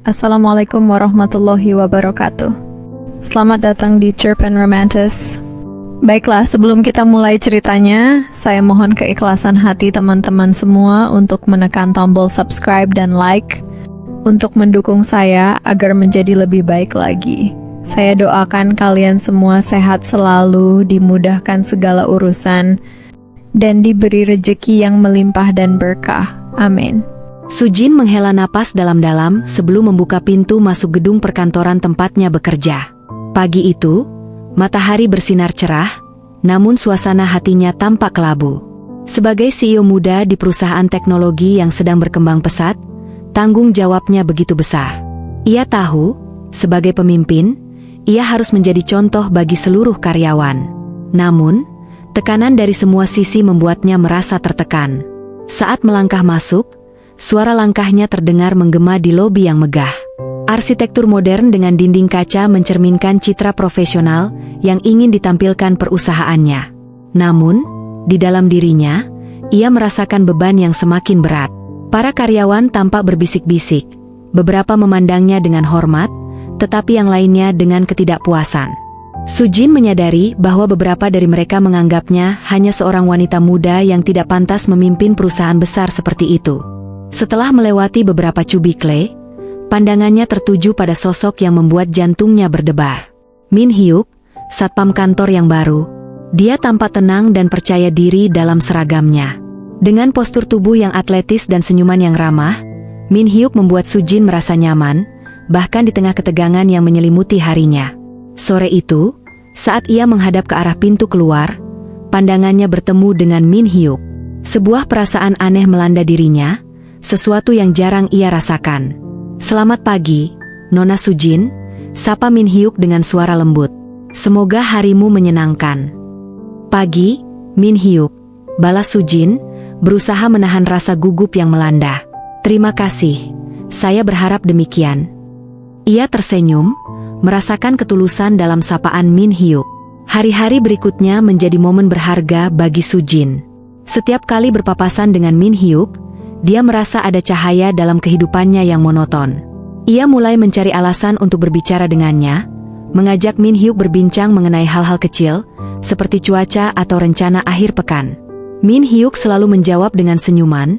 Assalamualaikum warahmatullahi wabarakatuh. Selamat datang di Chirp and Romantis. Baiklah, sebelum kita mulai ceritanya, saya mohon keikhlasan hati teman-teman semua untuk menekan tombol subscribe dan like untuk mendukung saya agar menjadi lebih baik lagi. Saya doakan kalian semua sehat selalu, dimudahkan segala urusan, dan diberi rejeki yang melimpah dan berkah. Amin. Sujin menghela napas dalam-dalam sebelum membuka pintu masuk gedung perkantoran tempatnya bekerja. Pagi itu, matahari bersinar cerah, namun suasana hatinya tampak kelabu. Sebagai CEO muda di perusahaan teknologi yang sedang berkembang pesat, tanggung jawabnya begitu besar. Ia tahu, sebagai pemimpin, ia harus menjadi contoh bagi seluruh karyawan. Namun, tekanan dari semua sisi membuatnya merasa tertekan. Saat melangkah masuk, suara langkahnya terdengar menggema di lobi yang megah. Arsitektur modern dengan dinding kaca mencerminkan citra profesional yang ingin ditampilkan perusahaannya. Namun, di dalam dirinya, ia merasakan beban yang semakin berat. Para karyawan tampak berbisik-bisik. Beberapa memandangnya dengan hormat, tetapi yang lainnya dengan ketidakpuasan. Sujin menyadari bahwa beberapa dari mereka menganggapnya hanya seorang wanita muda yang tidak pantas memimpin perusahaan besar seperti itu. Setelah melewati beberapa cubik kle, pandangannya tertuju pada sosok yang membuat jantungnya berdebar. Min Hyuk, satpam kantor yang baru. Dia tampak tenang dan percaya diri dalam seragamnya. Dengan postur tubuh yang atletis dan senyuman yang ramah, Min Hyuk membuat Sujin merasa nyaman, bahkan di tengah ketegangan yang menyelimuti harinya. Sore itu, saat ia menghadap ke arah pintu keluar, pandangannya bertemu dengan Min Hyuk. Sebuah perasaan aneh melanda dirinya, sesuatu yang jarang ia rasakan. "Selamat pagi, Nona Sujin," sapa Min Hyuk dengan suara lembut. "Semoga harimu menyenangkan." "Pagi, Min Hyuk," balas Sujin, berusaha menahan rasa gugup yang melanda. "Terima kasih, saya berharap demikian." Ia tersenyum, merasakan ketulusan dalam sapaan Min Hyuk. Hari-hari berikutnya menjadi momen berharga bagi Sujin. Setiap kali berpapasan dengan Min Hyuk, dia merasa ada cahaya dalam kehidupannya yang monoton. Ia mulai mencari alasan untuk berbicara dengannya, mengajak Min Hyuk berbincang mengenai hal-hal kecil, seperti cuaca atau rencana akhir pekan. Min Hyuk selalu menjawab dengan senyuman,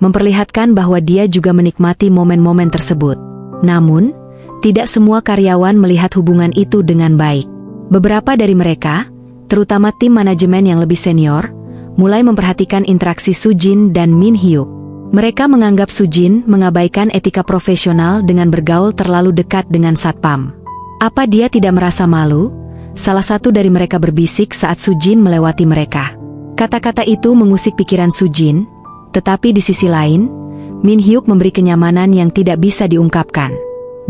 memperlihatkan bahwa dia juga menikmati momen-momen tersebut. Namun, tidak semua karyawan melihat hubungan itu dengan baik. Beberapa dari mereka, terutama tim manajemen yang lebih senior, mulai memperhatikan interaksi Sujin dan Min Hyuk. Mereka menganggap Sujin mengabaikan etika profesional dengan bergaul terlalu dekat dengan satpam. Apa dia tidak merasa malu? Salah satu dari mereka berbisik saat Sujin melewati mereka. Kata-kata itu mengusik pikiran Sujin, tetapi di sisi lain, Min Hyuk memberi kenyamanan yang tidak bisa diungkapkan.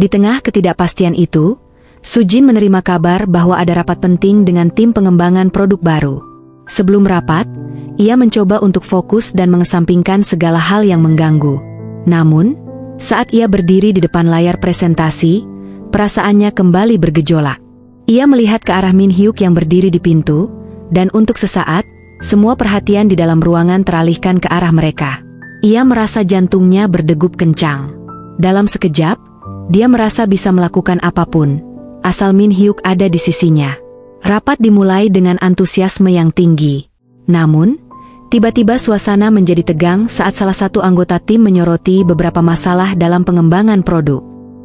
Di tengah ketidakpastian itu, Sujin menerima kabar bahwa ada rapat penting dengan tim pengembangan produk baru. Sebelum rapat, ia mencoba untuk fokus dan mengesampingkan segala hal yang mengganggu. Namun, saat ia berdiri di depan layar presentasi, perasaannya kembali bergejolak. Ia melihat ke arah Min Hyuk yang berdiri di pintu, dan untuk sesaat, semua perhatian di dalam ruangan teralihkan ke arah mereka. Ia merasa jantungnya berdegup kencang. Dalam sekejap, dia merasa bisa melakukan apapun, asal Min Hyuk ada di sisinya. Rapat dimulai dengan antusiasme yang tinggi. Namun, tiba-tiba suasana menjadi tegang saat salah satu anggota tim menyoroti beberapa masalah dalam pengembangan produk.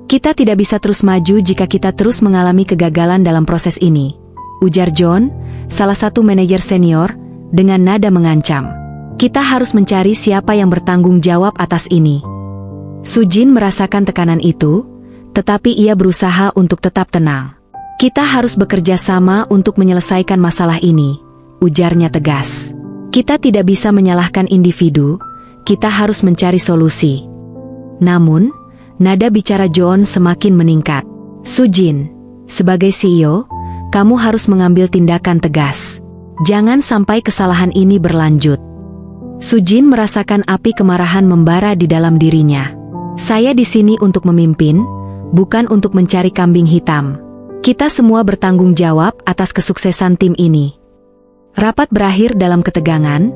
"Kita tidak bisa terus maju jika kita terus mengalami kegagalan dalam proses ini," ujar John, salah satu manajer senior, dengan nada mengancam. "Kita harus mencari siapa yang bertanggung jawab atas ini." Sujin merasakan tekanan itu, tetapi ia berusaha untuk tetap tenang. "Kita harus bekerja sama untuk menyelesaikan masalah ini," ujarnya tegas. "Kita tidak bisa menyalahkan individu, kita harus mencari solusi." Namun, nada bicara John semakin meningkat. "Sujin, sebagai CEO, kamu harus mengambil tindakan tegas. Jangan sampai kesalahan ini berlanjut." Sujin merasakan api kemarahan membara di dalam dirinya. "Saya di sini untuk memimpin, bukan untuk mencari kambing hitam. Kita semua bertanggung jawab atas kesuksesan tim ini." Rapat berakhir dalam ketegangan,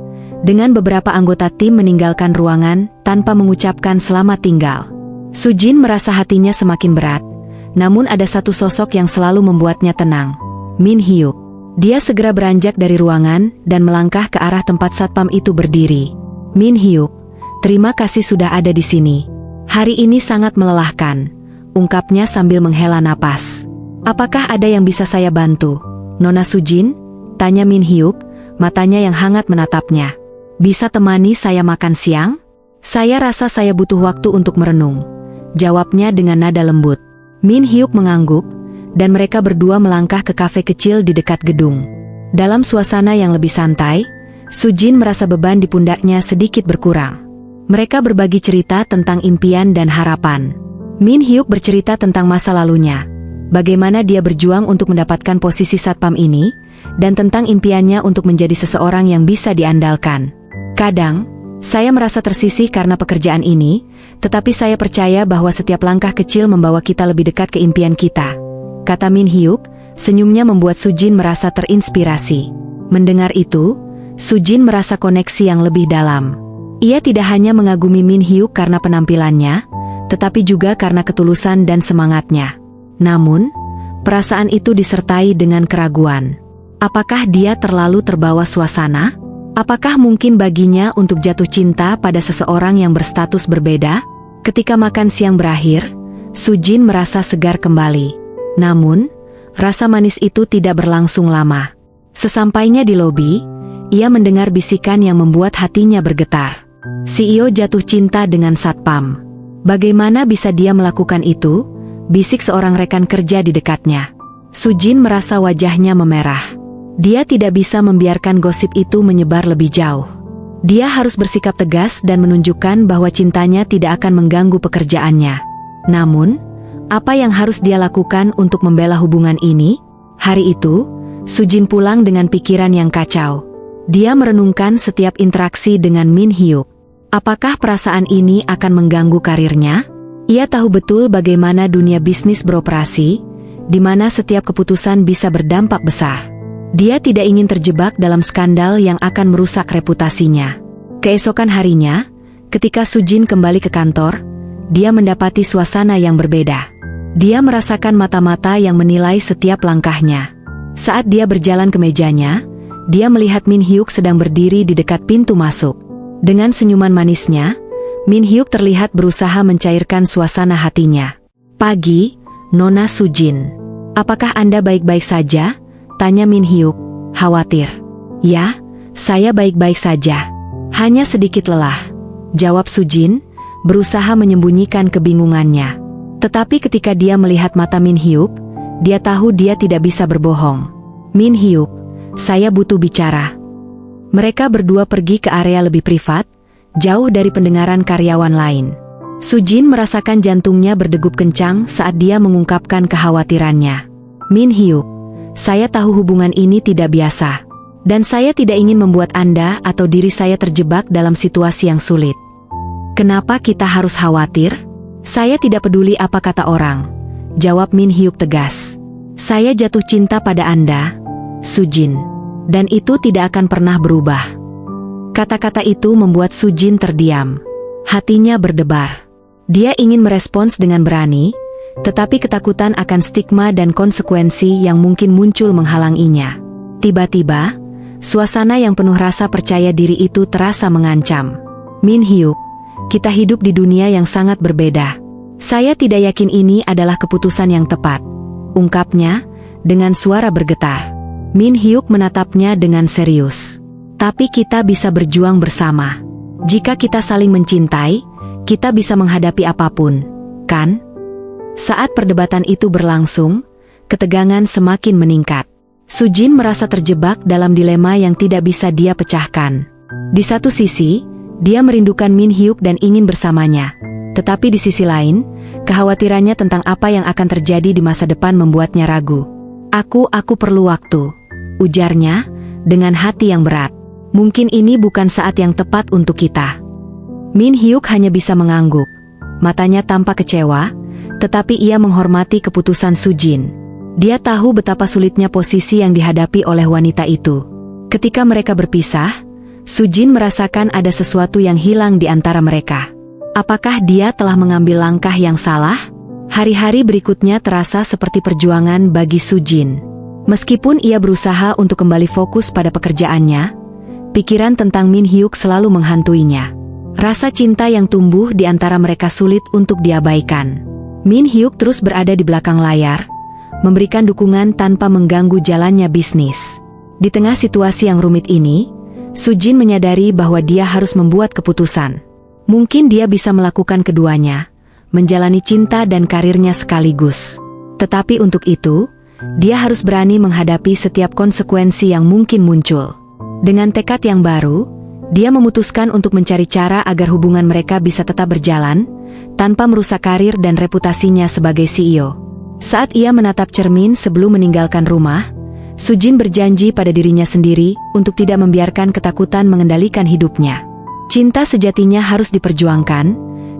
dengan beberapa anggota tim meninggalkan ruangan tanpa mengucapkan selamat tinggal. Sujin merasa hatinya semakin berat, namun ada satu sosok yang selalu membuatnya tenang, Min Hyuk. Dia segera beranjak dari ruangan dan melangkah ke arah tempat satpam itu berdiri. Min Hyuk, terima kasih sudah ada di sini. Hari ini sangat melelahkan, ungkapnya sambil menghela napas. Apakah ada yang bisa saya bantu, Nona Sujin? Tanya Min Hyuk, matanya yang hangat menatapnya. Bisa temani saya makan siang? Saya rasa saya butuh waktu untuk merenung, jawabnya dengan nada lembut. Min Hyuk mengangguk, dan mereka berdua melangkah ke kafe kecil di dekat gedung. Dalam suasana yang lebih santai, Sujin merasa beban di pundaknya sedikit berkurang. Mereka berbagi cerita tentang impian dan harapan. Min Hyuk bercerita tentang masa lalunya, bagaimana dia berjuang untuk mendapatkan posisi satpam ini, dan tentang impiannya untuk menjadi seseorang yang bisa diandalkan. Kadang, saya merasa tersisih karena pekerjaan ini, tetapi saya percaya bahwa setiap langkah kecil membawa kita lebih dekat ke impian kita, kata Min Hyuk. Senyumnya membuat Sujin merasa terinspirasi. Mendengar itu, Sujin merasa koneksi yang lebih dalam. Ia tidak hanya mengagumi Min Hyuk karena penampilannya, tetapi juga karena ketulusan dan semangatnya. Namun, perasaan itu disertai dengan keraguan. Apakah dia terlalu terbawa suasana? Apakah mungkin baginya untuk jatuh cinta pada seseorang yang berstatus berbeda? Ketika makan siang berakhir, Sujin merasa segar kembali. Namun, rasa manis itu tidak berlangsung lama. Sesampainya di lobi, ia mendengar bisikan yang membuat hatinya bergetar. CEO jatuh cinta dengan satpam. Bagaimana bisa dia melakukan itu? Bisik seorang rekan kerja di dekatnya. Sujin merasa wajahnya memerah. Dia tidak bisa membiarkan gosip itu menyebar lebih jauh. Dia harus bersikap tegas dan menunjukkan bahwa cintanya tidak akan mengganggu pekerjaannya. Namun, apa yang harus dia lakukan untuk membela hubungan ini? Hari itu, Sujin pulang dengan pikiran yang kacau. Dia merenungkan setiap interaksi dengan Min Hyuk. Apakah perasaan ini akan mengganggu karirnya? Ia tahu betul bagaimana dunia bisnis beroperasi, di mana setiap keputusan bisa berdampak besar. Dia tidak ingin terjebak dalam skandal yang akan merusak reputasinya. Keesokan harinya, ketika Sujin kembali ke kantor, dia mendapati suasana yang berbeda. Dia merasakan mata-mata yang menilai setiap langkahnya. Saat dia berjalan ke mejanya, dia melihat Min Hyuk sedang berdiri di dekat pintu masuk. Dengan senyuman manisnya, Min Hyuk terlihat berusaha mencairkan suasana hatinya. Pagi, Nona Sujin. Apakah Anda baik-baik saja? Tanya Min Hyuk, khawatir. Ya, saya baik-baik saja. Hanya sedikit lelah, jawab Sujin, berusaha menyembunyikan kebingungannya. Tetapi ketika dia melihat mata Min Hyuk, dia tahu dia tidak bisa berbohong. Min Hyuk, saya butuh bicara. Mereka berdua pergi ke area lebih privat, jauh dari pendengaran karyawan lain. Sujin merasakan jantungnya berdegup kencang saat dia mengungkapkan kekhawatirannya. Min Hyuk, saya tahu hubungan ini tidak biasa, dan saya tidak ingin membuat Anda atau diri saya terjebak dalam situasi yang sulit. Kenapa kita harus khawatir? Saya tidak peduli apa kata orang, jawab Min Hyuk tegas. Saya jatuh cinta pada Anda, Sujin, dan itu tidak akan pernah berubah. Kata-kata itu membuat Sujin terdiam. Hatinya berdebar. Dia ingin merespons dengan berani, tetapi ketakutan akan stigma dan konsekuensi yang mungkin muncul menghalanginya. Tiba-tiba, suasana yang penuh rasa percaya diri itu terasa mengancam. Min Hyuk, kita hidup di dunia yang sangat berbeda. Saya tidak yakin ini adalah keputusan yang tepat, ungkapnya dengan suara bergetar. Min Hyuk menatapnya dengan serius. Tapi kita bisa berjuang bersama. Jika kita saling mencintai, kita bisa menghadapi apapun, kan? Saat perdebatan itu berlangsung, ketegangan semakin meningkat. Sujin merasa terjebak dalam dilema yang tidak bisa dia pecahkan. Di satu sisi, dia merindukan Min Hyuk dan ingin bersamanya. Tetapi di sisi lain, kekhawatirannya tentang apa yang akan terjadi di masa depan membuatnya ragu. Aku perlu waktu, ujarnya, dengan hati yang berat. Mungkin ini bukan saat yang tepat untuk kita. Min Hyuk hanya bisa mengangguk. Matanya tampak kecewa, tetapi ia menghormati keputusan Sujin. Dia tahu betapa sulitnya posisi yang dihadapi oleh wanita itu. Ketika mereka berpisah, Sujin merasakan ada sesuatu yang hilang di antara mereka. Apakah dia telah mengambil langkah yang salah? Hari-hari berikutnya terasa seperti perjuangan bagi Sujin. Meskipun ia berusaha untuk kembali fokus pada pekerjaannya, pikiran tentang Min Hyuk selalu menghantuinya. Rasa cinta yang tumbuh di antara mereka sulit untuk diabaikan. Min Hyuk terus berada di belakang layar, memberikan dukungan tanpa mengganggu jalannya bisnis. Di tengah situasi yang rumit ini, Sujin menyadari bahwa dia harus membuat keputusan. Mungkin dia bisa melakukan keduanya, menjalani cinta dan karirnya sekaligus. Tetapi untuk itu, dia harus berani menghadapi setiap konsekuensi yang mungkin muncul. Dengan tekad yang baru, dia memutuskan untuk mencari cara agar hubungan mereka bisa tetap berjalan, tanpa merusak karir dan reputasinya sebagai CEO. Saat ia menatap cermin sebelum meninggalkan rumah, Sujin berjanji pada dirinya sendiri untuk tidak membiarkan ketakutan mengendalikan hidupnya. Cinta sejatinya harus diperjuangkan,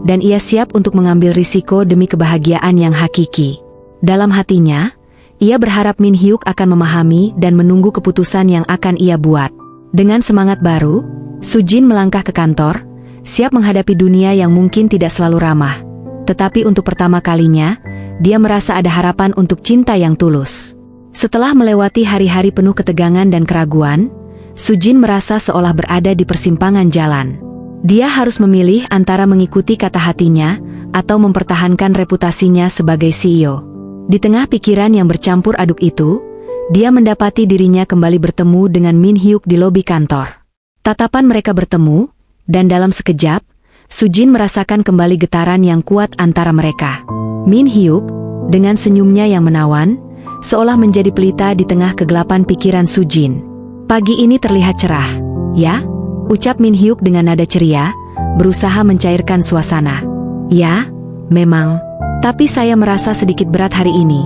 dan ia siap untuk mengambil risiko demi kebahagiaan yang hakiki. Dalam hatinya, ia berharap Min Hyuk akan memahami dan menunggu keputusan yang akan ia buat. Dengan semangat baru, Sujin melangkah ke kantor, siap menghadapi dunia yang mungkin tidak selalu ramah. Tetapi untuk pertama kalinya, dia merasa ada harapan untuk cinta yang tulus. Setelah melewati hari-hari penuh ketegangan dan keraguan, Sujin merasa seolah berada di persimpangan jalan. Dia harus memilih antara mengikuti kata hatinya atau mempertahankan reputasinya sebagai CEO. Di tengah pikiran yang bercampur aduk itu, dia mendapati dirinya kembali bertemu dengan Min Hyuk di lobi kantor. Tatapan mereka bertemu, dan dalam sekejap, Sujin merasakan kembali getaran yang kuat antara mereka. Min Hyuk, dengan senyumnya yang menawan, seolah menjadi pelita di tengah kegelapan pikiran Sujin. Pagi ini terlihat cerah, ya? Ucap Min Hyuk dengan nada ceria, berusaha mencairkan suasana. Ya, memang. Tapi saya merasa sedikit berat hari ini,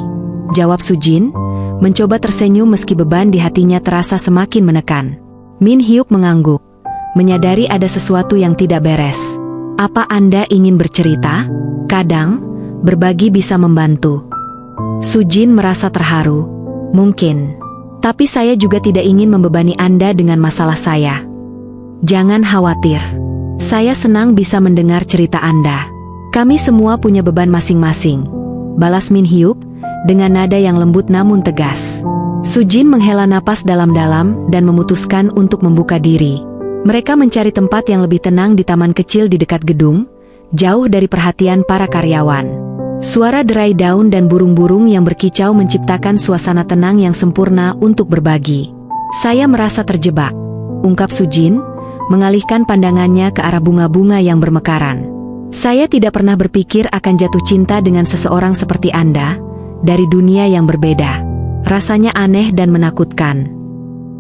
jawab Sujin, mencoba tersenyum meski beban di hatinya terasa semakin menekan. Min Hyuk mengangguk, menyadari ada sesuatu yang tidak beres. Apa Anda ingin bercerita? Kadang, berbagi bisa membantu. Sujin merasa terharu. Mungkin. Tapi saya juga tidak ingin membebani Anda dengan masalah saya. Jangan khawatir. Saya senang bisa mendengar cerita Anda. Kami semua punya beban masing-masing, balas Min Hyuk, dengan nada yang lembut namun tegas. Sujin menghela napas dalam-dalam dan memutuskan untuk membuka diri. Mereka mencari tempat yang lebih tenang di taman kecil di dekat gedung, jauh dari perhatian para karyawan. Suara derai daun dan burung-burung yang berkicau menciptakan suasana tenang yang sempurna untuk berbagi. Saya merasa terjebak, ungkap Sujin, mengalihkan pandangannya ke arah bunga-bunga yang bermekaran. Saya tidak pernah berpikir akan jatuh cinta dengan seseorang seperti Anda, dari dunia yang berbeda. Rasanya aneh dan menakutkan.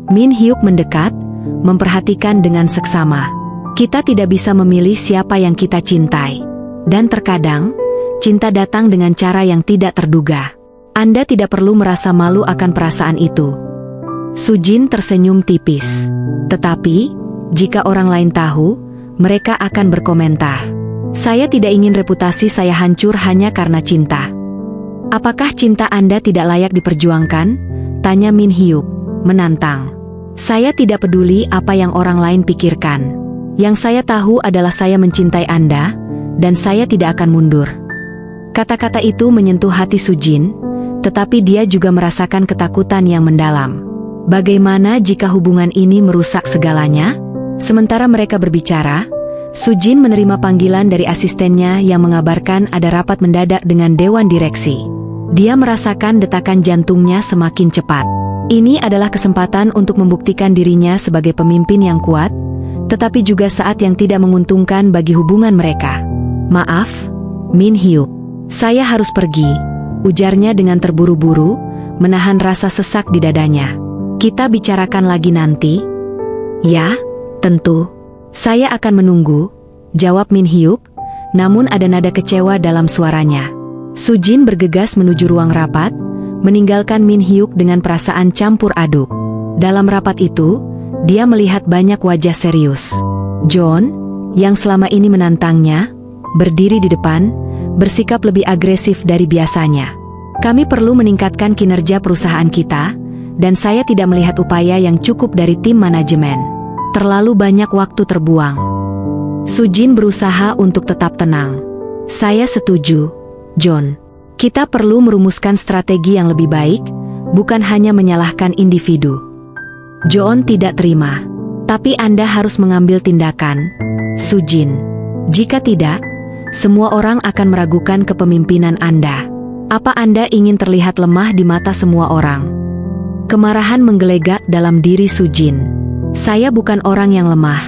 Min Hyuk mendekat, memperhatikan dengan seksama. Kita tidak bisa memilih siapa yang kita cintai. Dan terkadang, cinta datang dengan cara yang tidak terduga. Anda tidak perlu merasa malu akan perasaan itu. Sujin tersenyum tipis. Tetapi, jika orang lain tahu, mereka akan berkomentar. Saya tidak ingin reputasi saya hancur hanya karena cinta. Apakah cinta Anda tidak layak diperjuangkan? Tanya Min Hyuk, menantang. Saya tidak peduli apa yang orang lain pikirkan. Yang saya tahu adalah saya mencintai Anda, dan saya tidak akan mundur. Kata-kata itu menyentuh hati Sujin, tetapi dia juga merasakan ketakutan yang mendalam. Bagaimana jika hubungan ini merusak segalanya? Sementara mereka berbicara, Sujin menerima panggilan dari asistennya yang mengabarkan ada rapat mendadak dengan dewan direksi. Dia merasakan detakan jantungnya semakin cepat. Ini adalah kesempatan untuk membuktikan dirinya sebagai pemimpin yang kuat, tetapi juga saat yang tidak menguntungkan bagi hubungan mereka. Maaf, Min Hyuk. Saya harus pergi, ujarnya dengan terburu-buru, menahan rasa sesak di dadanya. Kita bicarakan lagi nanti? Ya, tentu. Saya akan menunggu, jawab Min Hyuk, namun ada nada kecewa dalam suaranya. Sujin bergegas menuju ruang rapat, meninggalkan Min Hyuk dengan perasaan campur aduk. Dalam rapat itu, dia melihat banyak wajah serius. John, yang selama ini menantangnya, berdiri di depan, bersikap lebih agresif dari biasanya. Kami perlu meningkatkan kinerja perusahaan kita, dan saya tidak melihat upaya yang cukup dari tim manajemen. Terlalu banyak waktu terbuang. Sujin berusaha untuk tetap tenang. Saya setuju, John. Kita perlu merumuskan strategi yang lebih baik, bukan hanya menyalahkan individu. John tidak terima. Tapi Anda harus mengambil tindakan, Sujin. Jika tidak, semua orang akan meragukan kepemimpinan Anda. Apa Anda ingin terlihat lemah di mata semua orang? Kemarahan menggelegak dalam diri Sujin. Saya bukan orang yang lemah,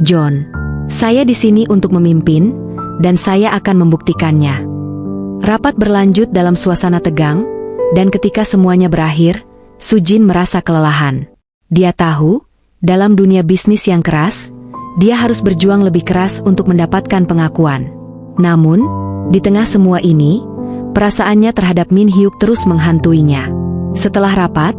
John. Saya di sini untuk memimpin, dan saya akan membuktikannya. Rapat berlanjut dalam suasana tegang, dan ketika semuanya berakhir, Sujin merasa kelelahan. Dia tahu, dalam dunia bisnis yang keras, dia harus berjuang lebih keras untuk mendapatkan pengakuan. Namun, di tengah semua ini, perasaannya terhadap Min Hyuk terus menghantuinya. Setelah rapat,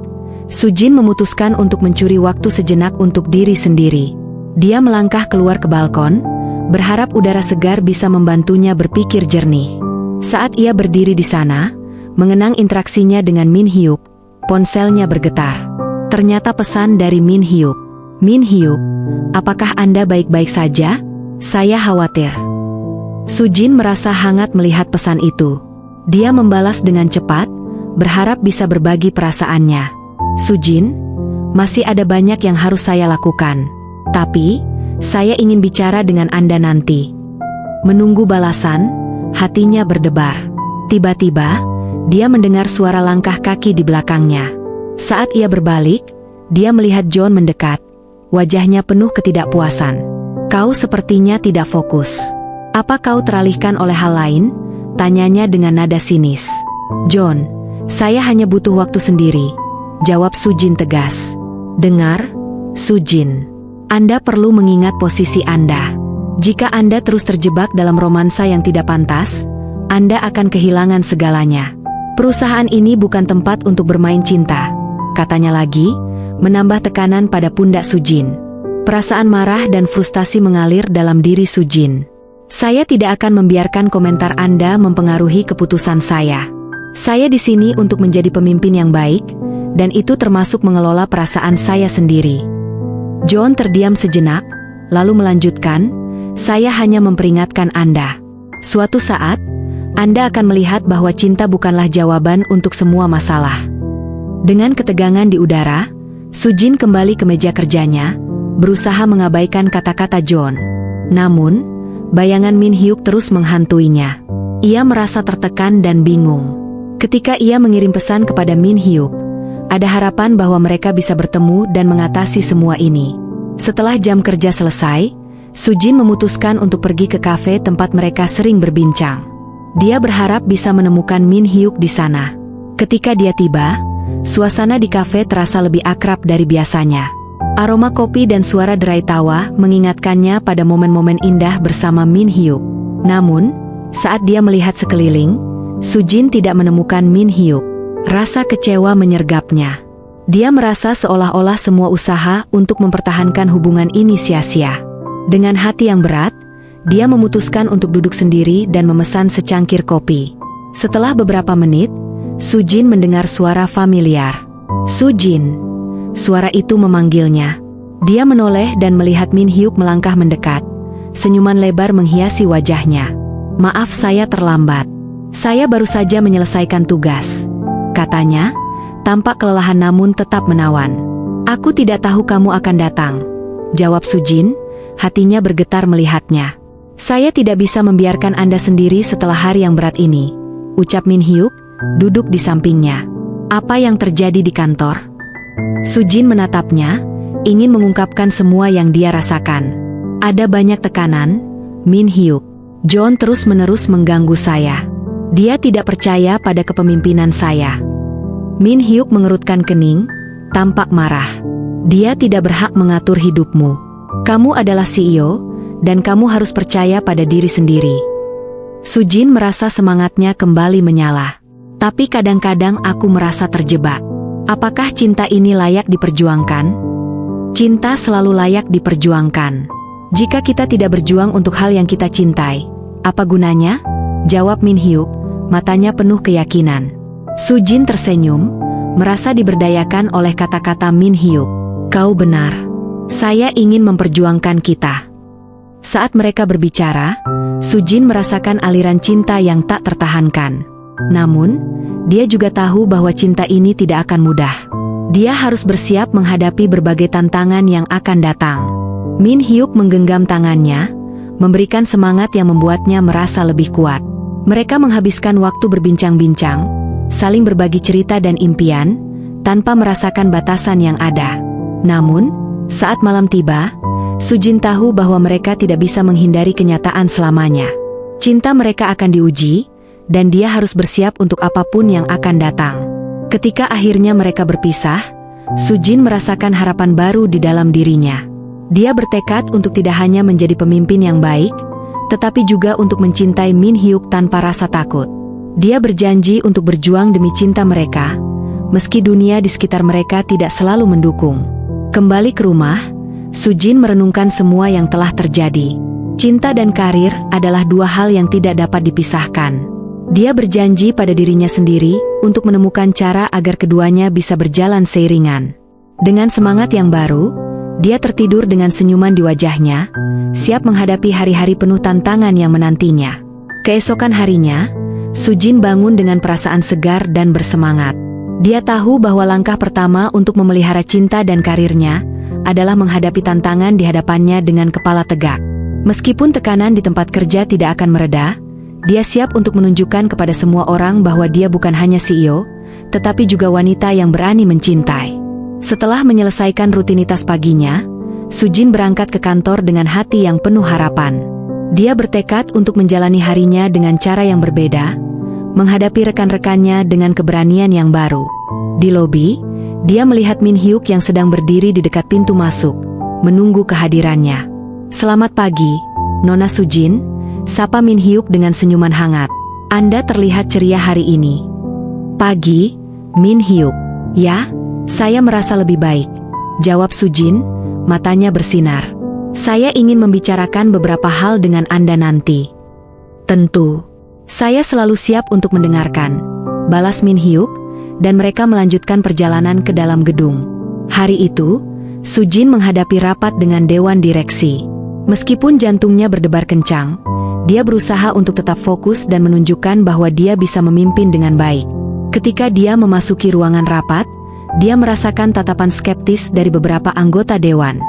Sujin memutuskan untuk mencuri waktu sejenak untuk diri sendiri. Dia melangkah keluar ke balkon, berharap udara segar bisa membantunya berpikir jernih. Saat ia berdiri di sana, mengenang interaksinya dengan Min Hyuk, ponselnya bergetar. Ternyata pesan dari Min Hyuk. Min Hyuk, apakah Anda baik-baik saja? Saya khawatir. Sujin merasa hangat melihat pesan itu. Dia membalas dengan cepat, berharap bisa berbagi perasaannya. Sujin, masih ada banyak yang harus saya lakukan. Tapi, saya ingin bicara dengan Anda nanti. Menunggu balasan, hatinya berdebar. Tiba-tiba, dia mendengar suara langkah kaki di belakangnya. Saat ia berbalik, dia melihat John mendekat. Wajahnya penuh ketidakpuasan. Kau sepertinya tidak fokus. Apa kau teralihkan oleh hal lain? Tanyanya dengan nada sinis. John, saya hanya butuh waktu sendiri, jawab Sujin tegas. Dengar, Sujin. Anda perlu mengingat posisi Anda. Jika Anda terus terjebak dalam romansa yang tidak pantas, Anda akan kehilangan segalanya. Perusahaan ini bukan tempat untuk bermain cinta, katanya lagi, menambah tekanan pada pundak Sujin. Perasaan marah dan frustasi mengalir dalam diri Sujin. Saya tidak akan membiarkan komentar Anda mempengaruhi keputusan saya. Saya di sini untuk menjadi pemimpin yang baik, dan itu termasuk mengelola perasaan saya sendiri. John terdiam sejenak, lalu melanjutkan, saya hanya memperingatkan Anda. Suatu saat, Anda akan melihat bahwa cinta bukanlah jawaban untuk semua masalah. Dengan ketegangan di udara, Sujin kembali ke meja kerjanya, berusaha mengabaikan kata-kata John. Namun, bayangan Min Hyuk terus menghantuinya. Ia merasa tertekan dan bingung. Ketika ia mengirim pesan kepada Min Hyuk, ada harapan bahwa mereka bisa bertemu dan mengatasi semua ini. Setelah jam kerja selesai, Sujin memutuskan untuk pergi ke kafe tempat mereka sering berbincang. Dia berharap bisa menemukan Min Hyuk di sana. Ketika dia tiba, suasana di kafe terasa lebih akrab dari biasanya. Aroma kopi dan suara derai tawa mengingatkannya pada momen-momen indah bersama Min Hyuk. Namun, saat dia melihat sekeliling, Sujin tidak menemukan Min Hyuk. Rasa kecewa menyergapnya. Dia merasa seolah-olah semua usaha untuk mempertahankan hubungan ini sia-sia. Dengan hati yang berat, dia memutuskan untuk duduk sendiri dan memesan secangkir kopi. Setelah beberapa menit, Sujin mendengar suara familiar. Sujin. Suara itu memanggilnya. Dia menoleh dan melihat Min Hyuk melangkah mendekat. Senyuman lebar menghiasi wajahnya. Maaf saya terlambat. Saya baru saja menyelesaikan tugas, katanya, tampak kelelahan namun tetap menawan. Aku tidak tahu kamu akan datang, jawab Sujin, hatinya bergetar melihatnya. Saya tidak bisa membiarkan Anda sendiri setelah hari yang berat ini, ucap Min Hyuk, duduk di sampingnya. Apa yang terjadi di kantor? Sujin menatapnya, ingin mengungkapkan semua yang dia rasakan. Ada banyak tekanan, Min Hyuk. John terus-menerus mengganggu saya. Dia tidak percaya pada kepemimpinan saya. Min Hyuk mengerutkan kening, tampak marah. Dia tidak berhak mengatur hidupmu. Kamu adalah CEO, dan kamu harus percaya pada diri sendiri. Sujin merasa semangatnya kembali menyala. Tapi kadang-kadang aku merasa terjebak. Apakah cinta ini layak diperjuangkan? Cinta selalu layak diperjuangkan. Jika kita tidak berjuang untuk hal yang kita cintai, apa gunanya? Jawab Min Hyuk, matanya penuh keyakinan. Sujin tersenyum, merasa diberdayakan oleh kata-kata Min Hyuk. Kau benar. Saya ingin memperjuangkan kita. Saat mereka berbicara, Sujin merasakan aliran cinta yang tak tertahankan. Namun, dia juga tahu bahwa cinta ini tidak akan mudah. Dia harus bersiap menghadapi berbagai tantangan yang akan datang. Min Hyuk menggenggam tangannya, memberikan semangat yang membuatnya merasa lebih kuat. Mereka menghabiskan waktu berbincang-bincang, saling berbagi cerita dan impian, tanpa merasakan batasan yang ada. Namun, saat malam tiba, Sujin tahu bahwa mereka tidak bisa menghindari kenyataan selamanya. Cinta mereka akan diuji, dan dia harus bersiap untuk apapun yang akan datang. Ketika akhirnya mereka berpisah, Sujin merasakan harapan baru di dalam dirinya. Dia bertekad untuk tidak hanya menjadi pemimpin yang baik, tetapi juga untuk mencintai Min Hyuk tanpa rasa takut. Dia berjanji untuk berjuang demi cinta mereka, meski dunia di sekitar mereka tidak selalu mendukung. Kembali ke rumah, Sujin merenungkan semua yang telah terjadi. Cinta dan karir adalah dua hal yang tidak dapat dipisahkan. Dia berjanji pada dirinya sendiri untuk menemukan cara agar keduanya bisa berjalan seiringan. Dengan semangat yang baru, dia tertidur dengan senyuman di wajahnya, siap menghadapi hari-hari penuh tantangan yang menantinya. Keesokan harinya, Sujin bangun dengan perasaan segar dan bersemangat. Dia tahu bahwa langkah pertama untuk memelihara cinta dan karirnya adalah menghadapi tantangan di hadapannya dengan kepala tegak. Meskipun tekanan di tempat kerja tidak akan mereda, dia siap untuk menunjukkan kepada semua orang bahwa dia bukan hanya CEO, tetapi juga wanita yang berani mencintai. Setelah menyelesaikan rutinitas paginya, Sujin berangkat ke kantor dengan hati yang penuh harapan. Dia bertekad untuk menjalani harinya dengan cara yang berbeda, menghadapi rekan-rekannya dengan keberanian yang baru. Di lobi, dia melihat Min Hyuk yang sedang berdiri di dekat pintu masuk, menunggu kehadirannya. "Selamat pagi, Nona Sujin," sapa Min Hyuk dengan senyuman hangat. "Anda terlihat ceria hari ini." "Pagi, Min Hyuk." "Ya, saya merasa lebih baik," jawab Sujin, matanya bersinar. "Saya ingin membicarakan beberapa hal dengan Anda nanti." "Tentu. Saya selalu siap untuk mendengarkan," balas Min Hyuk, dan mereka melanjutkan perjalanan ke dalam gedung. Hari itu, Sujin menghadapi rapat dengan Dewan Direksi. Meskipun jantungnya berdebar kencang, dia berusaha untuk tetap fokus dan menunjukkan bahwa dia bisa memimpin dengan baik. Ketika dia memasuki ruangan rapat, dia merasakan tatapan skeptis dari beberapa anggota Dewan.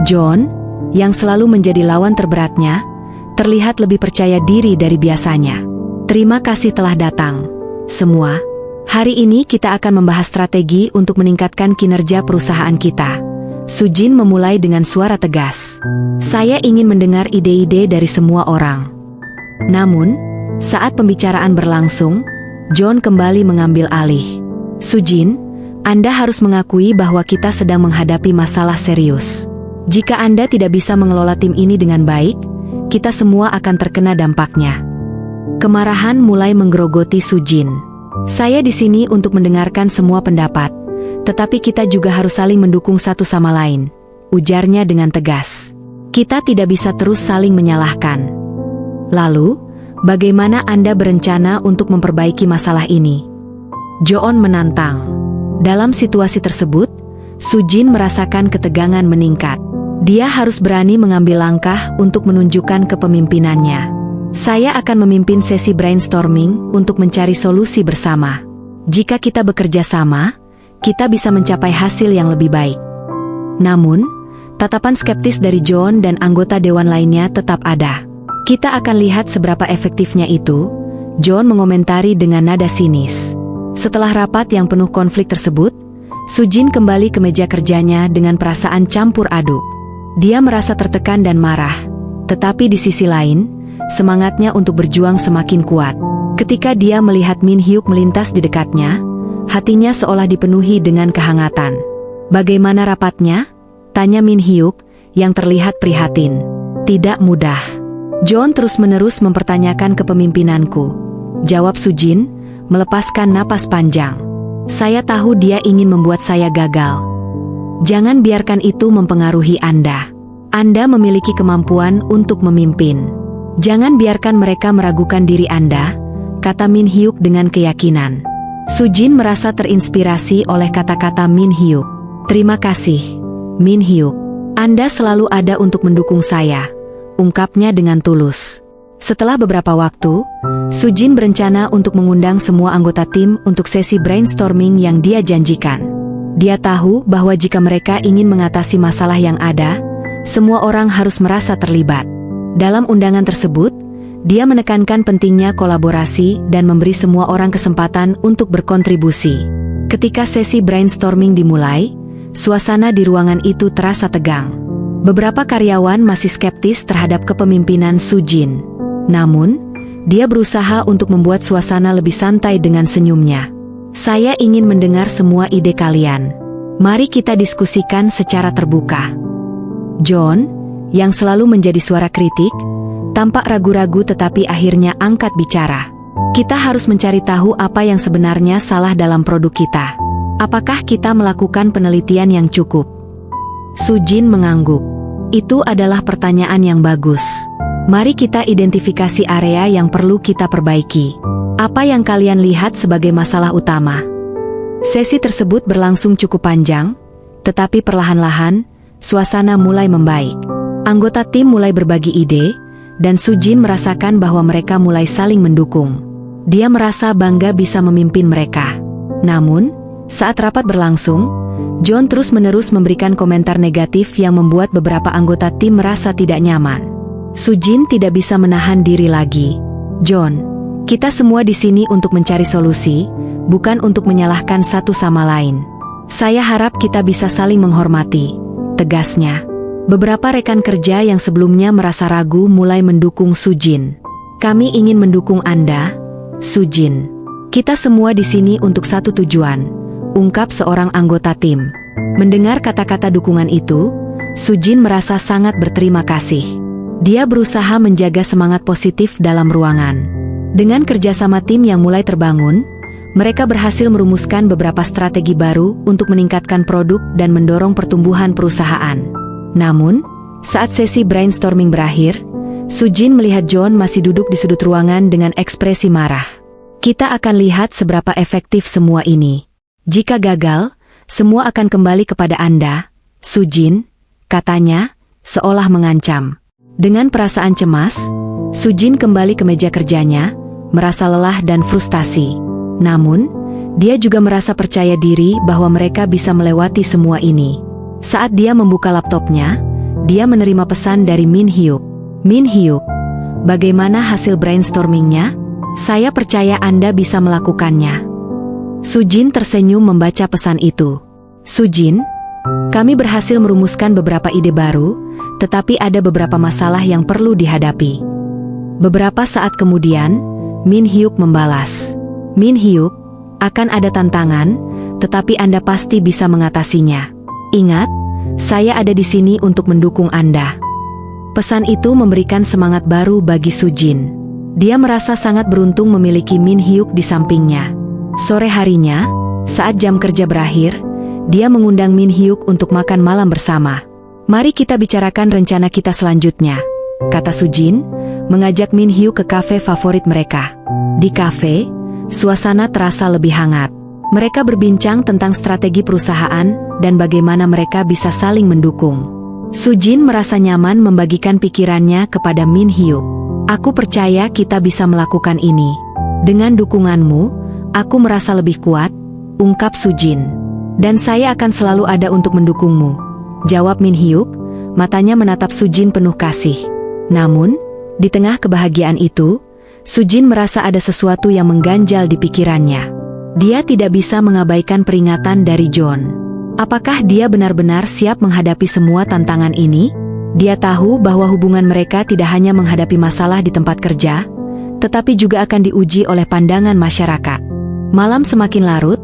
John, yang selalu menjadi lawan terberatnya, terlihat lebih percaya diri dari biasanya. "Terima kasih telah datang, semua. Hari ini kita akan membahas strategi untuk meningkatkan kinerja perusahaan kita." Sujin memulai dengan suara tegas. "Saya ingin mendengar ide-ide dari semua orang." Namun, saat pembicaraan berlangsung, John kembali mengambil alih. "Sujin, Anda harus mengakui bahwa kita sedang menghadapi masalah serius. Jika Anda tidak bisa mengelola tim ini dengan baik, kita semua akan terkena dampaknya." Kemarahan mulai menggerogoti Sujin. "Saya di sini untuk mendengarkan semua pendapat, tetapi kita juga harus saling mendukung satu sama lain," ujarnya dengan tegas. "Kita tidak bisa terus saling menyalahkan." "Lalu, bagaimana Anda berencana untuk memperbaiki masalah ini?" John menantang. Dalam situasi tersebut, Sujin merasakan ketegangan meningkat. Dia harus berani mengambil langkah untuk menunjukkan kepemimpinannya. "Saya akan memimpin sesi brainstorming untuk mencari solusi bersama. Jika kita bekerja sama, kita bisa mencapai hasil yang lebih baik." Namun, tatapan skeptis dari John dan anggota dewan lainnya tetap ada. "Kita akan lihat seberapa efektifnya itu," John mengomentari dengan nada sinis. Setelah rapat yang penuh konflik tersebut, Sujin kembali ke meja kerjanya dengan perasaan campur aduk. Dia merasa tertekan dan marah, tetapi di sisi lain, semangatnya untuk berjuang semakin kuat. Ketika dia melihat Min Hyuk melintas di dekatnya, hatinya seolah dipenuhi dengan kehangatan. "Bagaimana rapatnya?" tanya Min Hyuk, yang terlihat prihatin. "Tidak mudah. John terus-menerus mempertanyakan kepemimpinanku," jawab Sujin, melepaskan napas panjang. "Saya tahu dia ingin membuat saya gagal. Jangan biarkan itu mempengaruhi Anda. Anda memiliki kemampuan untuk memimpin. Jangan biarkan mereka meragukan diri Anda," kata Min Hyuk dengan keyakinan. Sujin merasa terinspirasi oleh kata-kata Min Hyuk. "Terima kasih, Min Hyuk. Anda selalu ada untuk mendukung saya," ungkapnya dengan tulus. Setelah beberapa waktu, Sujin berencana untuk mengundang semua anggota tim untuk sesi brainstorming yang dia janjikan. Dia tahu bahwa jika mereka ingin mengatasi masalah yang ada, semua orang harus merasa terlibat. Dalam undangan tersebut, dia menekankan pentingnya kolaborasi dan memberi semua orang kesempatan untuk berkontribusi. Ketika sesi brainstorming dimulai, suasana di ruangan itu terasa tegang. Beberapa karyawan masih skeptis terhadap kepemimpinan Sujin. Namun, dia berusaha untuk membuat suasana lebih santai dengan senyumnya. Saya ingin mendengar semua ide kalian. Mari kita diskusikan secara terbuka. John, yang selalu menjadi suara kritik, tampak ragu-ragu tetapi akhirnya angkat bicara. Kita harus mencari tahu apa yang sebenarnya salah dalam produk kita. Apakah kita melakukan penelitian yang cukup? Sujin mengangguk. Itu adalah pertanyaan yang bagus. Mari kita identifikasi area yang perlu kita perbaiki. Apa yang kalian lihat sebagai masalah utama? Sesi tersebut berlangsung cukup panjang, tetapi perlahan-lahan, suasana mulai membaik. Anggota tim mulai berbagi ide, dan Sujin merasakan bahwa mereka mulai saling mendukung. Dia merasa bangga bisa memimpin mereka. Namun, saat rapat berlangsung, John terus-menerus memberikan komentar negatif yang membuat beberapa anggota tim merasa tidak nyaman. Sujin tidak bisa menahan diri lagi. John, kita semua di sini untuk mencari solusi, bukan untuk menyalahkan satu sama lain. Saya harap kita bisa saling menghormati, tegasnya. Beberapa rekan kerja yang sebelumnya merasa ragu mulai mendukung Sujin. Kami ingin mendukung Anda, Sujin. Kita semua di sini untuk satu tujuan, ungkap seorang anggota tim. Mendengar kata-kata dukungan itu, Sujin merasa sangat berterima kasih. Dia berusaha menjaga semangat positif dalam ruangan. Dengan kerjasama tim yang mulai terbangun, mereka berhasil merumuskan beberapa strategi baru untuk meningkatkan produk dan mendorong pertumbuhan perusahaan. Namun, saat sesi brainstorming berakhir, Sujin melihat John masih duduk di sudut ruangan dengan ekspresi marah. Kita akan lihat seberapa efektif semua ini. Jika gagal, semua akan kembali kepada Anda, Sujin, katanya, seolah mengancam. Dengan perasaan cemas, Sujin kembali ke meja kerjanya, merasa lelah dan frustasi. Namun, dia juga merasa percaya diri bahwa mereka bisa melewati semua ini. Saat dia membuka laptopnya, dia menerima pesan dari Min Hyuk. Min Hyuk, bagaimana hasil brainstormingnya? Saya percaya Anda bisa melakukannya. Sujin tersenyum membaca pesan itu. Sujin, kami berhasil merumuskan beberapa ide baru, tetapi ada beberapa masalah yang perlu dihadapi. Beberapa saat kemudian, Min Hyuk membalas. Min Hyuk, akan ada tantangan, tetapi Anda pasti bisa mengatasinya. Ingat, saya ada di sini untuk mendukung Anda. Pesan itu memberikan semangat baru bagi Sujin. Dia merasa sangat beruntung memiliki Min Hyuk di sampingnya. Sore harinya, saat jam kerja berakhir, dia mengundang Min Hyuk untuk makan malam bersama. Mari kita bicarakan rencana kita selanjutnya, kata Sujin, mengajak Min Hyuk ke kafe favorit mereka. Di kafe, suasana terasa lebih hangat. Mereka berbincang tentang strategi perusahaan dan bagaimana mereka bisa saling mendukung. Sujin merasa nyaman membagikan pikirannya kepada Min Hyuk. Aku percaya kita bisa melakukan ini. Dengan dukunganmu, aku merasa lebih kuat, ungkap Sujin. Dan saya akan selalu ada untuk mendukungmu, jawab Min Hyuk, matanya menatap Sujin penuh kasih. Namun, di tengah kebahagiaan itu, Sujin merasa ada sesuatu yang mengganjal di pikirannya. Dia tidak bisa mengabaikan peringatan dari John. Apakah dia benar-benar siap menghadapi semua tantangan ini? Dia tahu bahwa hubungan mereka tidak hanya menghadapi masalah di tempat kerja, tetapi juga akan diuji oleh pandangan masyarakat. Malam semakin larut,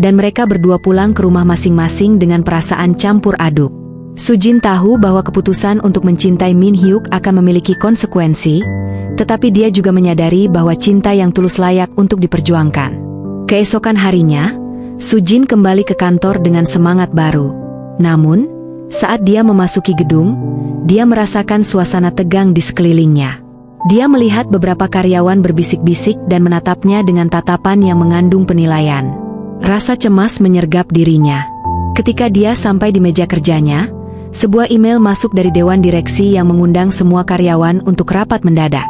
dan mereka berdua pulang ke rumah masing-masing dengan perasaan campur aduk. Sujin tahu bahwa keputusan untuk mencintai Min Hyuk akan memiliki konsekuensi, tetapi dia juga menyadari bahwa cinta yang tulus layak untuk diperjuangkan. Keesokan harinya, Sujin kembali ke kantor dengan semangat baru. Namun, saat dia memasuki gedung, dia merasakan suasana tegang di sekelilingnya. Dia melihat beberapa karyawan berbisik-bisik dan menatapnya dengan tatapan yang mengandung penilaian. Rasa cemas menyergap dirinya. Ketika dia sampai di meja kerjanya, Sebuah email masuk dari dewan direksi yang mengundang semua karyawan untuk rapat mendadak.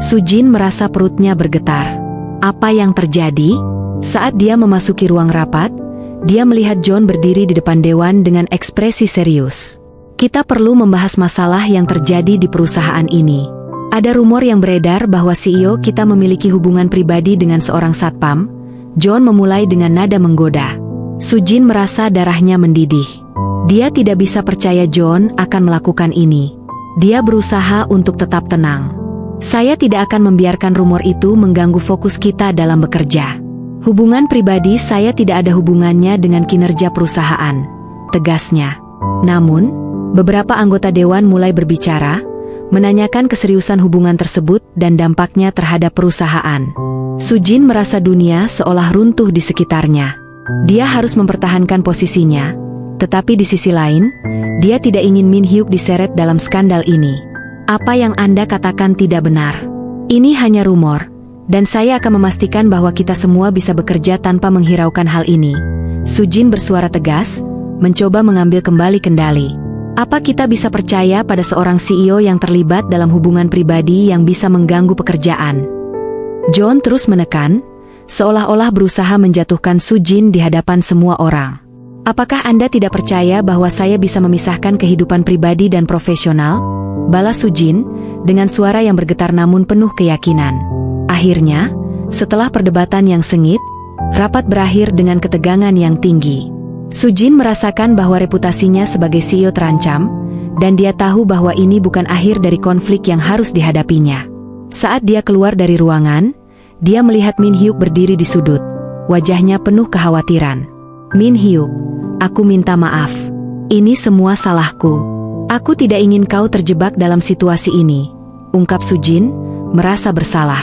Sujin merasa perutnya bergetar. Apa yang terjadi? Saat dia memasuki ruang rapat, dia melihat John berdiri di depan dewan dengan ekspresi serius. Kita perlu membahas masalah yang terjadi di perusahaan ini. Ada rumor yang beredar bahwa CEO kita memiliki hubungan pribadi dengan seorang satpam. John memulai dengan nada menggoda. Sujin merasa darahnya mendidih. Dia tidak bisa percaya John akan melakukan ini. Dia berusaha untuk tetap tenang. Saya tidak akan membiarkan rumor itu mengganggu fokus kita dalam bekerja. Hubungan pribadi saya tidak ada hubungannya dengan kinerja perusahaan, tegasnya. Namun, beberapa anggota dewan mulai berbicara, menanyakan keseriusan hubungan tersebut dan dampaknya terhadap perusahaan. Sujin merasa dunia seolah runtuh di sekitarnya. Dia harus mempertahankan posisinya, tetapi di sisi lain, dia tidak ingin Min Hyuk diseret dalam skandal ini. Apa yang Anda katakan tidak benar. Ini hanya rumor, dan saya akan memastikan bahwa kita semua bisa bekerja tanpa menghiraukan hal ini. Sujin bersuara tegas, mencoba mengambil kembali kendali. Apa kita bisa percaya pada seorang CEO yang terlibat dalam hubungan pribadi yang bisa mengganggu pekerjaan? John terus menekan, seolah-olah berusaha menjatuhkan Sujin di hadapan semua orang. Apakah Anda tidak percaya bahwa saya bisa memisahkan kehidupan pribadi dan profesional? Balas Sujin, dengan suara yang bergetar namun penuh keyakinan. Akhirnya, setelah perdebatan yang sengit, rapat berakhir dengan ketegangan yang tinggi. Sujin merasakan bahwa reputasinya sebagai CEO terancam, dan dia tahu bahwa ini bukan akhir dari konflik yang harus dihadapinya. Saat dia keluar dari ruangan, dia melihat Min Hyuk berdiri di sudut. Wajahnya penuh kekhawatiran. Min Hyuk, aku minta maaf. Ini semua salahku. Aku tidak ingin kau terjebak dalam situasi ini, ungkap Sujin, merasa bersalah.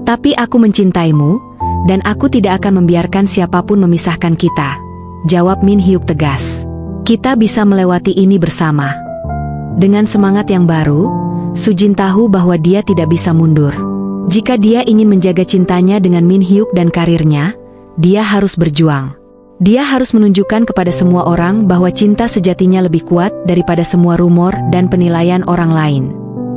Tapi aku mencintaimu, dan aku tidak akan membiarkan siapapun memisahkan kita, jawab Min Hyuk tegas. Kita bisa melewati ini bersama. Dengan semangat yang baru, Sujin tahu bahwa dia tidak bisa mundur. Jika dia ingin menjaga cintanya dengan Min Hyuk dan karirnya, dia harus berjuang. Dia harus menunjukkan kepada semua orang bahwa cinta sejatinya lebih kuat daripada semua rumor dan penilaian orang lain.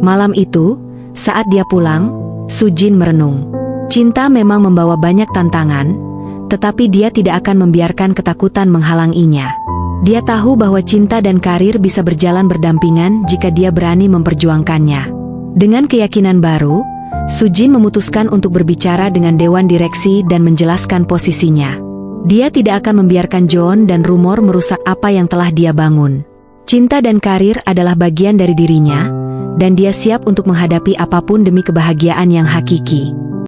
Malam itu, saat dia pulang, Sujin merenung. Cinta memang membawa banyak tantangan, tetapi dia tidak akan membiarkan ketakutan menghalanginya. Dia tahu bahwa cinta dan karir bisa berjalan berdampingan jika dia berani memperjuangkannya. Dengan keyakinan baru, Sujin memutuskan untuk berbicara dengan dewan direksi dan menjelaskan posisinya. Dia tidak akan membiarkan John dan rumor merusak apa yang telah dia bangun. Cinta dan karir adalah bagian dari dirinya, dan dia siap untuk menghadapi apapun demi kebahagiaan yang hakiki.